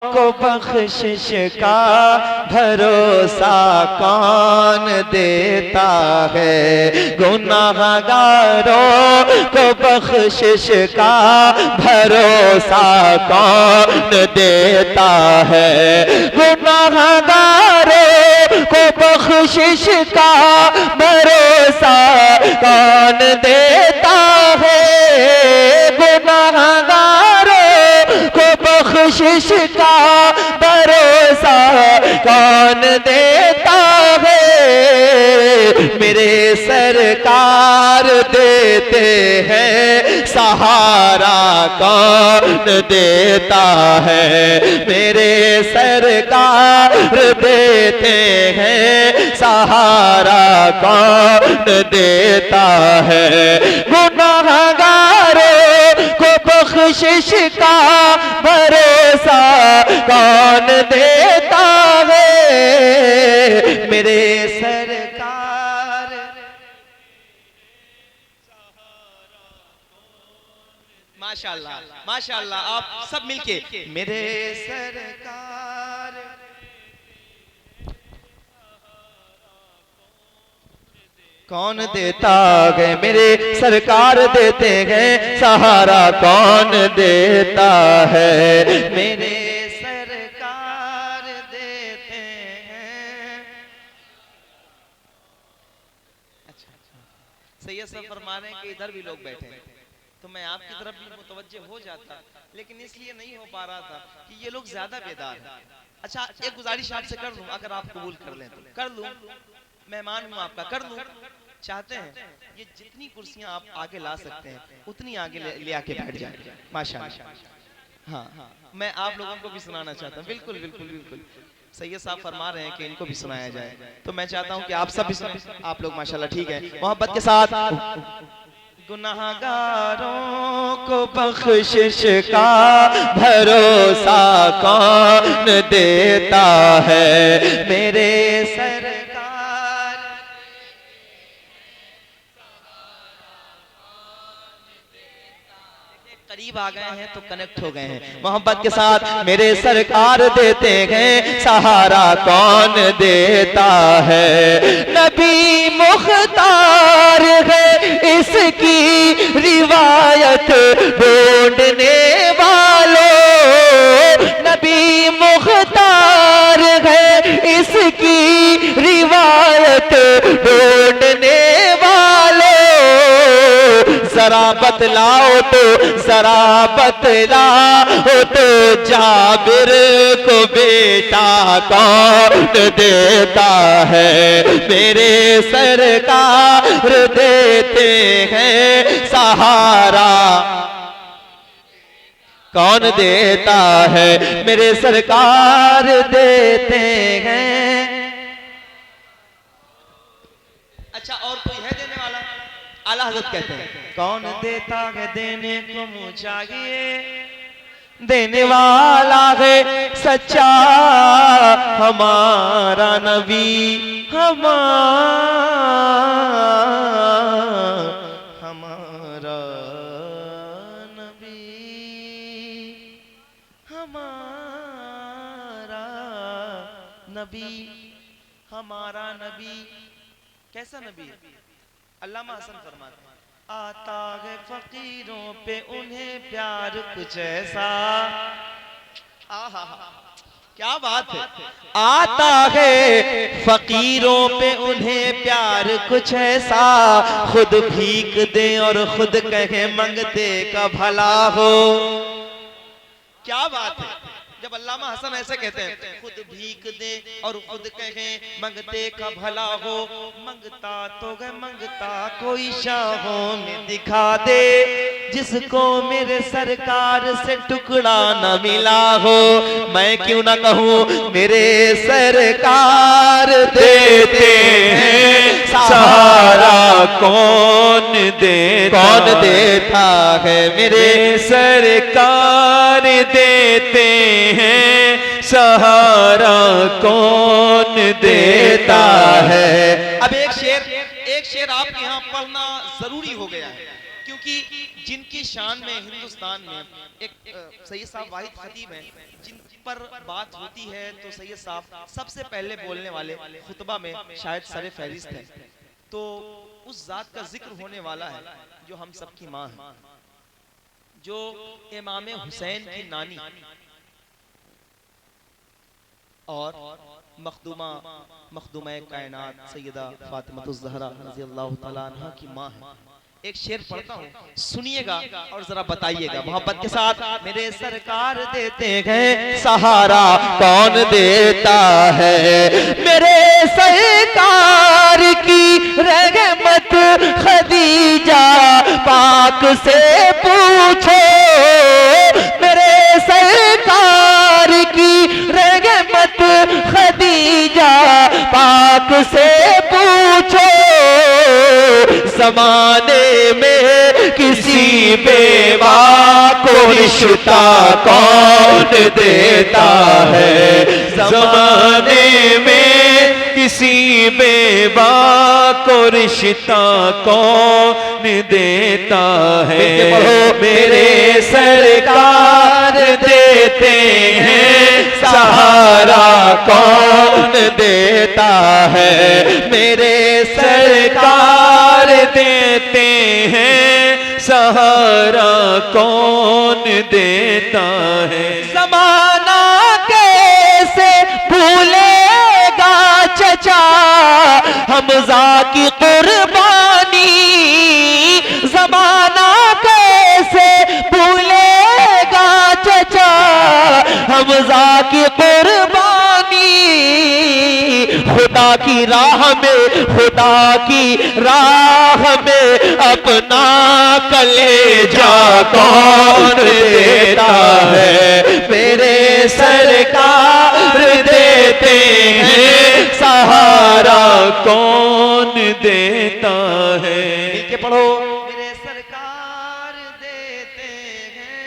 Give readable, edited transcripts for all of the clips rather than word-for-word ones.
को बख्शिश का भरोसा कौन देता है। गुनाहगारों को बख्शिश का भरोसा कौन देता है। गुनाहगारों को बख्शिश का भरोसा कौन देता है। गुनाहगारों को बख्शिश का भरोसा कौन देता है। मेरे सरकार देते हैं सहारा कौन देता है। मेरे सरकार देते हैं सहारा कौन देता है। गुनाहगारों को बख्शिश का भरोसा कौन देता है। मेरे सरकार माशाअल्लाह माशाअल्लाह आप सब मिलके मेरे सरकार कौन देता है। मेरे सरकार देते हैं सहारा कौन देता है। मेरे सरकार देते हैं। अच्छा सैयद साहब फरमा रहे हैं कि इधर भी लोग बैठे हैं तो मैं आपकी तरफ भी मुतवज्जे हो जाता, लेकिन इसलिए नहीं हो पा रहा था कि ये लोग ज्यादा बेदार हैं। अच्छा एक गुजारिश आपसे कर लूं, अगर आप कबूल कर लें तो कर लूं। मेहमान हूं आपका, कर लूं। चाहते हैं ये जितनी कुर्सियां आप आगे ला सकते हैं उतनी आगे ले आके बैठ जाए। माशाअल्लाह। हाँ मैं आप लोगों को भी सुनाना चाहता हूँ। बिल्कुल बिल्कुल बिल्कुल सैयद साहब फरमा रहे हैं कि इनको भी सुनाया जाए, तो मैं चाहता हूँ कि आप सब भी सुनाएं। आप लोग माशाअल्लाह ठीक है मोहब्बत के साथ। गुनाहगारों को बख्शिश का भरोसा कौन देता है। मेरे सरकार करीब आ गए हैं तो कनेक्ट हो गए हैं मोहब्बत के साथ। मेरे सरकार देते हैं सहारा कौन देता है। नबी मुख्तार है इसकी रिवायत ढूंढने वालों। नबी मुख्तार है इसकी रिवायत ढूंढने वालों। जरा बतलाओ तो जरा बतलाओ तो जाबिर को बेटा कौन देता है। मेरे सरकार देते हैं सहारा कौन देता है। मेरे सरकार देते हैं। अच्छा और कोई है देने वाला? आला हज़रत कहते हैं कौन देता है देने को मुझे चाहिए। देने वाला है सच्चा हमारा नबी। हमारा नबी हमारा नबी हमारा नबी। कैसा नबी है? अल्लामा हसन फरमाते हैं आता है फकीरों पे उन्हें प्यार कुछ ऐसा। आहा क्या बात है। आता है फकीरों पे उन्हें प्यार कुछ ऐसा। खुद भीख दे और खुद कहे मंगते का भला हो। क्या बात है जब अल्लामा हसन ऐसे कहते हैं खुद भीख दे और खुद कहे मंगते का भला हो। मंगता तो है मंगता कोई शाहों में दिखा दे जिसको मेरे सरकार से टुकड़ा न मिला हो। मैं क्यों ना कहूँ मेरे सरकार देते हैं सहारा कौन देता है। मेरे सरकार देते हैं सहारा कौन देता है। अब एक शेर आपके यहाँ पढ़ना जरूरी हो गया है क्योंकि जिनकी शान में हिंदुस्तान में एक सैयद साहब वाहिद खतीब हैं, जिन पर बात होती है तो सैयद साहब सबसे पहले बोलने वाले खुतबा में शायद सरे फहरिस्त हैं। तो उस जात का जिक्र होने वाला है जो हम सबकी माँ है, जो इमाम हुसैन की नानी और मखदूमा कायनात सैयदा फातिमातुज़ ज़हरा रज़ी अल्लाह तआला अन्हा की माँ है। एक शेर पढ़ता हूँ, सुनिएगा और जरा बताइएगा मोहब्बत के साथ। मेरे सरकार देते हैं सहारा कौन देता है, मेरे सरकार की रहमत खदीजा पाक से पूछो, मेरे सरकार की रहमत खदीजा पाक से पूछो, ज़माने में किसी बेवा को रिश्ता कौन देता है, ज़माने में किसी बेवा को रिश्ता कौन देता है। मेरे सरकार देते हैं सहारा कौन देता है, मेरे सरकार देते हैं सहारा कौन देता है। ज़माना कैसे भूलेगा चचा हमज़ा की कुर्बानी, ज़माना कैसे भूलेगा चचा हमज़ा की कुर्बानी। खुदा की राह में, खुदा की राह में अपना कलेजा कौन देता है, मेरे सरकार देते हैं सहारा कौन देता है। मिलके पढ़ो, मेरे सरकार देते हैं।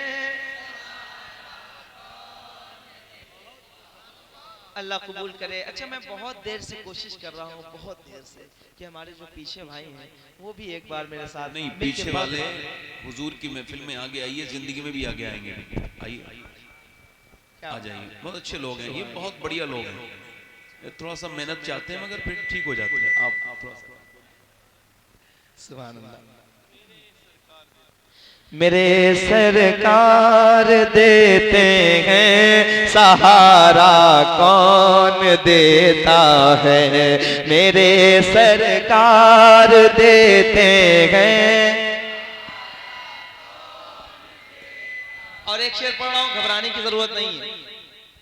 अल्लाह कबूल करे। अच्छा, मैं बहुत देर से कोशिश कर रहा हूँ, बहुत देर से, कि हमारे जो पीछे भाई हैं वो भी एक बार मेरे साथ। नहीं, पीछे वाले हुजूर की महफिल में आगे आइए, जिंदगी में भी आगे आएंगे। आइए, आ जाइए, बहुत अच्छे लोग हैं ये, बहुत बढ़िया लोग हैं। थोड़ा सा मेहनत चाहते हैं मगर फिर ठीक हो जाते हैं। आप थोड़ा सा। सुभान अल्लाह। मेरे सरकार देते हैं सहारा कौन देता है, मेरे सरकार देते हैं। और एक शेर पढ़ रहा हूँ, घबराने की जरूरत नहीं है,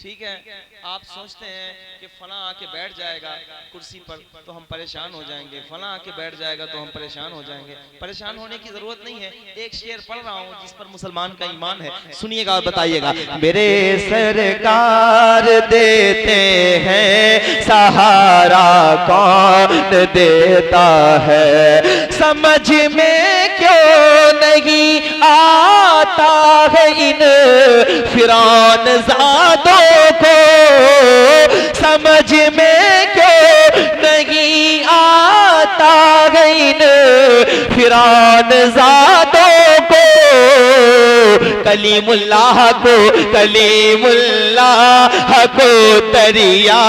ठीक है। आप सोचते हैं कि फला आके बैठ जाएगा कुर्सी पर तो हम परेशान हो जाएंगे, फला आके बैठ जाएगा तो हम परेशान हो जाएंगे। परेशान होने की जरूरत नहीं है। एक शेर पढ़ रहा हूँ जिस पर मुसलमान का ईमान है, सुनिएगा और बताइएगा। मेरे सरकार देते हैं सहारा कौन देता है, समझ में क्यों नहीं आता है इन फिरौन ज़ादों को, समझ में क्यों नहीं आता है इन फिरौन ज़ादों को। कलीमुल्लाह को, कलीमुल्लाह को दरिया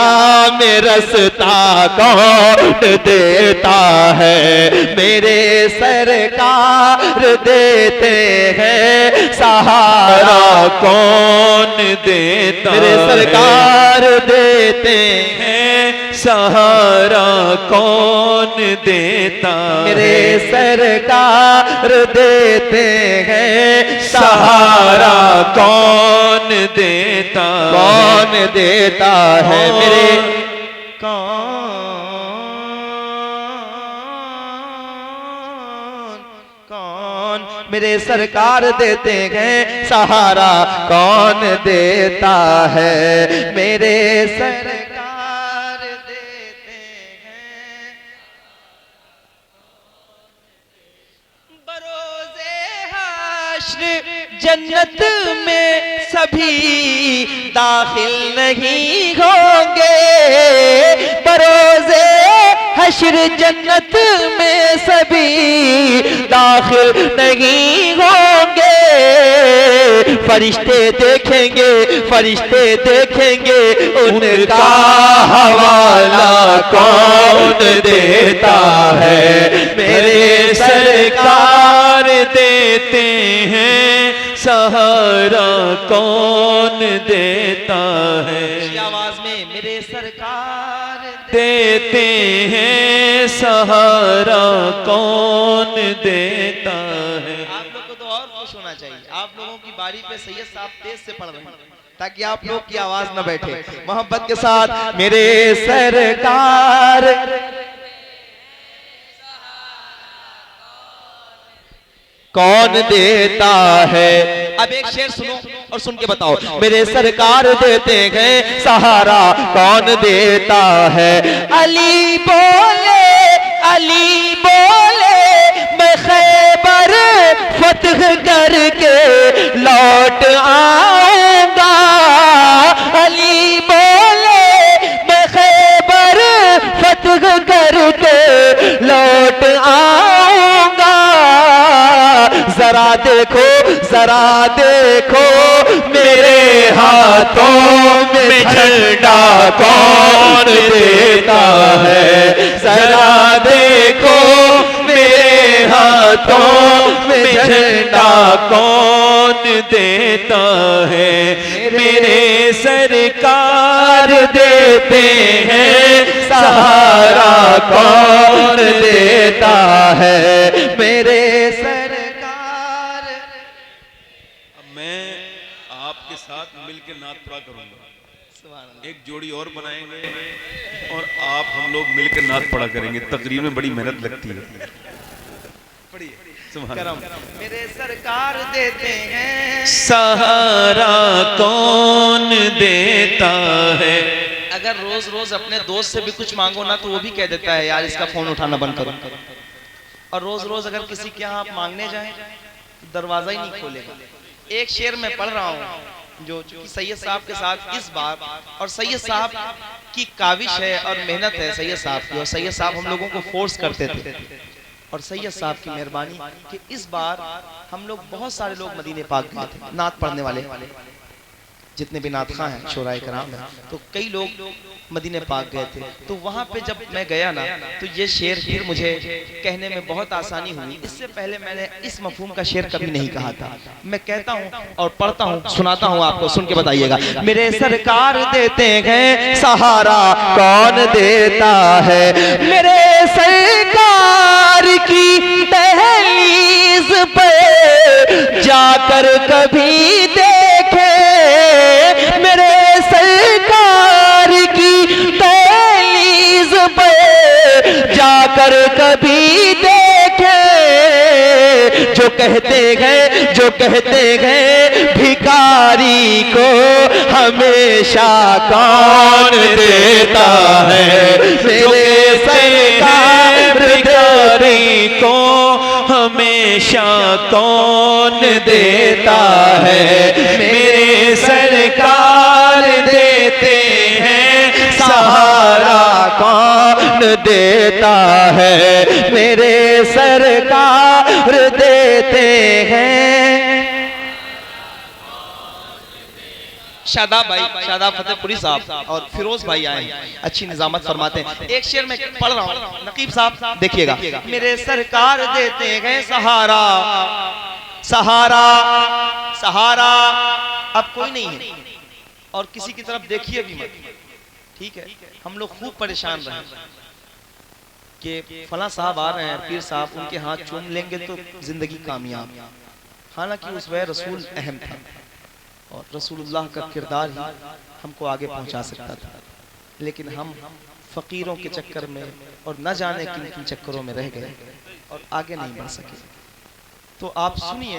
में रास्ता कौन देता है, मेरे सरकार देते हैं सहारा कौन देता, मेरे सरकार देते हैं सहारा कौन देता, मेरे सरकार देते हैं सहारा कौन देता, कौन देता है, मेरे कौन मेरे सरकार देते हैं सहारा कौन देता है, मेरे सरकार देते हैं। बरोज़े हश्र जन्नत में सभी दाखिल नहीं होंगे, बरोज़े हश्र जन्नत में सभी दाखिल नहीं होंगे। फरिश्ते देखेंगे, फरिश्ते देखेंगे, उनका हवाला कौन देता है? मेरे सरकार देते हैं, सहारा कौन देता है? आवाज में मेरे सरकार देते हैं, सहारा कौन देता है? आप लोग को तो और खुश होना चाहिए। आप लोगों की बारी पे सैयद साहब तेज से पढ़ रहे हैं ताकि आप लोग की आवाज न बैठे। मोहब्बत के साथ मेरे सरकार कौन देता है? अब एक शेर सुनो और सुन के बताओ। मेरे सरकार देते हैं, सहारा कौन देता है? अली बोले, अली बोले, मैं खैबर फतह करके लौट आऊंगा। अली बोले, मैं खैबर फतह करके लौट आऊंगा। जरा देखो, जरा देखो, मेरे हाथों में झंडा कौन देता है? जरा देखो, मेरे हाथों में झंडा कौन देता है? मेरे सरकार देते हैं, सहारा कौन देता है? मेरे मिलकर नात पढ़ा करूंगा। एक जोड़ी और बनाएंगे और आप हम लोग मिलकर नात पढ़ा करेंगे। तकरीर में बड़ी मेहनत लगती है। मेरे सरकार देते हैं, सहारा कौन देता है? अगर रोज रोज अपने दोस्त से भी कुछ मांगो ना तो वो भी कह देता है यार इसका फोन उठाना बंद करो। और रोज रोज अगर किसी के यहाँ आप मांगने जाएं तो दरवाजा ही नहीं खोलेगा। एक शेर में पढ़ रहा हूँ जो सैयद साहब के साथ इस बार, और सैयद साहब की काविश है और मेहनत है सैयद साहब की, और सैयद साहब हम लोगों को फोर्स करते थे, और सैयद साहब की मेहरबानी कि इस बार हम लोग बहुत सारे लोग मदीने पाक गए थे, नात पढ़ने वाले जितने भी नातखा हैं, शोराए कराम हैं, तो कई लोग मदीने पाक गए थे। तो वहाँ पे जब मैं गया ना तो ये शेर फिर मुझे कहने में बहुत आसानी हुई। इससे पहले मैंने इस मफहूम का शेर कभी नहीं कहा था। मैं कहता हूँ और पढ़ता हूँ, सुनाता हूँ आपको, सुन के बताइएगा। मेरे सरकार देते हैं, सहारा कौन देता है? मेरे सरकार की दहलीज पे जाकर कभी देखे, मेरे सरकार की दहलीज पे जाकर कभी देखे। जो कहते हैं, जो कहते हैं भिखारी को हमेशा कौन देता है? मेरे सरकार भिखारी को हमेशा कौन देता है? मेरे सरकार देते हैं, सहारा कौन देता है? मेरे सरकार देते हैं। शादाब भाई, शादाब फतेहपुरी साहब और फिरोज भाई आए, अच्छी निजामत फरमाते हैं। एक शेर में पढ़ रहा हूँ, नकीब साहब देखिएगा। मेरे सरकार देते हैं, सहारा, सहारा, सहारा अब कोई नहीं है और किसी की तरफ देखिए भी मत, ठीक है? हम लोग खूब परेशान रहे कि फला साहब आ रहे हैं, पीर साहब, उनके हाथ चूम लेंगे तो जिंदगी कामयाब। हालांकि उस वक्त रसूल अहम था और रसूलुल्लाह का किरदार ही हमको आगे पहुंचा सकता था, लेकिन हम फकीरों के चक्कर में और न जाने किन किन चक्करों में रह गए और आगे नहीं बढ़ सके। तो आप सुनिए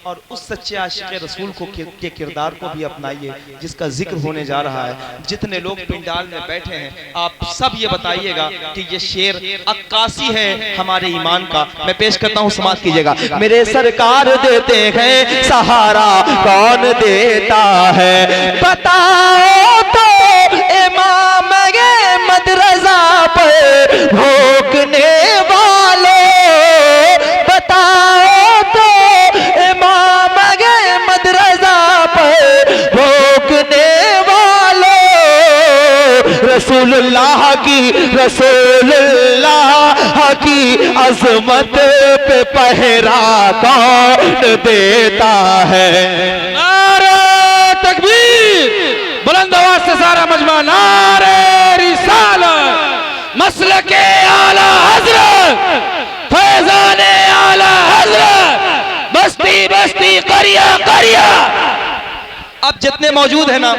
और उस सच्चे आशिक़े रसूल को के किरदार को भी अपनाइए जिसका जिक्र होने जा रहा है। जितने लोग पिंडाल में बैठे हैं आप सब ये बताइएगा कि ये शेर अक्कासी है हमारे ईमान का। मैं पेश करता हूँ, समाप्त कीजिएगा। मेरे सरकार देते हैं, सहारा कौन देता है? बताओ तो इमाम मदरजा पर हो रसूलुल्लाह की अजमत पे पहरा कौन देता है। नारे तकबीर, बुलंद आवाज से सारा मजमा नारे रिसालत, मसलके आला हजरत, फैजाने आला हजरत, बस्ती बस्ती करिया करिया। अब जितने मौजूद हैं ना,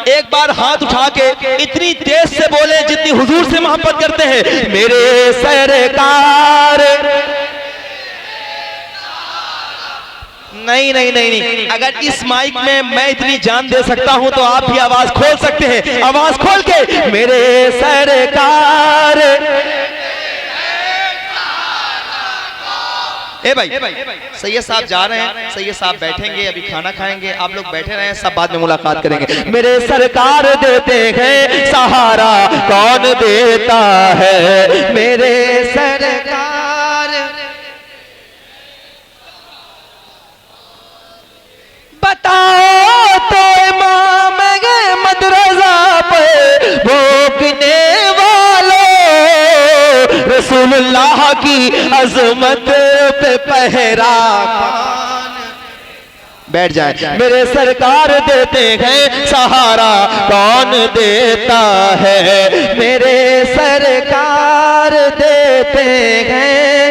एक बार हाथ उठा के इतनी तेज से बोले जितनी हुजूर से मोहब्बत करते हैं। मेरे सरकार, नहीं नहीं नहीं नहीं, अगर इस माइक में मैं इतनी जान दे सकता हूं तो आप भी आवाज खोल सकते हैं। आवाज खोल के मेरे सरकार। ए भाई, सैयद साहब जा रहे हैं, सैयद साहब बैठेंगे, अभी खाना खाएंगे, आप लोग बैठे रहे, सब बाद में मुलाकात करेंगे। मेरे सरकार देते हैं सहारा कौन देता है। मेरे सरकार, बताओ तो इमाम मदरसा पे भोंकने रसूलुल्लाह की अजमत पे पहरा। बैठ जाए। मेरे सरकार देते हैं सहारा कौन देता है। मेरे सरकार देते हैं।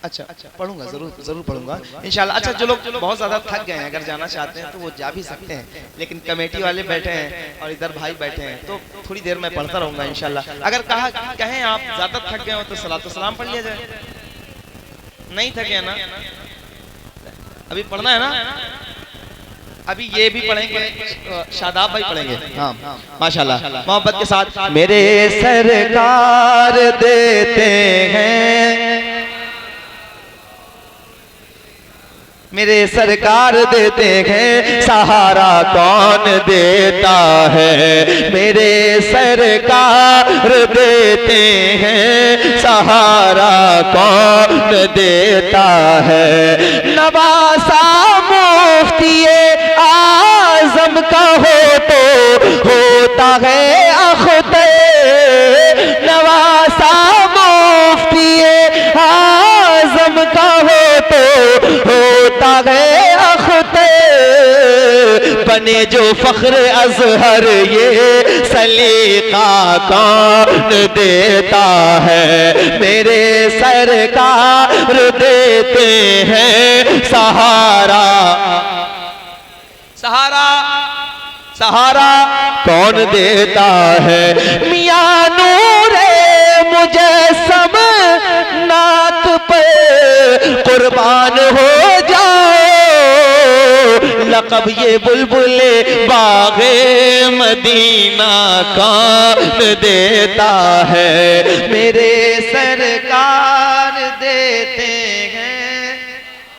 अच्छा, पढ़ूंगा, जरूर पढ़ूंगा इंशाल्लाह। अच्छा, जो लोग बहुत ज्यादा थक गए हैं, अगर जाना चाहते हैं तो वो जा भी सकते हैं, लेकिन कमेटी वाले बैठे हैं और इधर भाई बैठे हैं, तो थोड़ी देर में पढ़ता रहूंगा इंशाल्लाह। अगर कहें आप ज्यादा थक गए हो तो सलातो सलाम पढ़ लिया जाए। नहीं थके ना, अभी पढ़ना है ना, अभी ये भी पढ़ेंगे, शादाब भाई पढ़ेंगे। हाँ, माशाल्लाह, मोहब्बत के साथ। मेरे सरकार देते हैं, मेरे सरकार देते हैं सहारा कौन देता है। मेरे सरकार देते हैं सहारा कौन देता है। नवासा मुफ्ती आजम का हो तो होता है अख्तर। नवासा मुफ्ती आजम का हो तो होता है अख्तर। बने जो फख्र अजहर ये सलीका कौन देता है। मेरे सरकार देते हैं सहारा। सहारा कौन देता है। मियां नूरे मुजस्सम नात पे कुर्बान हो जाओ। लक़ब ये बुलबुले बाग़े मदीना कौन देता है। मेरे सरकार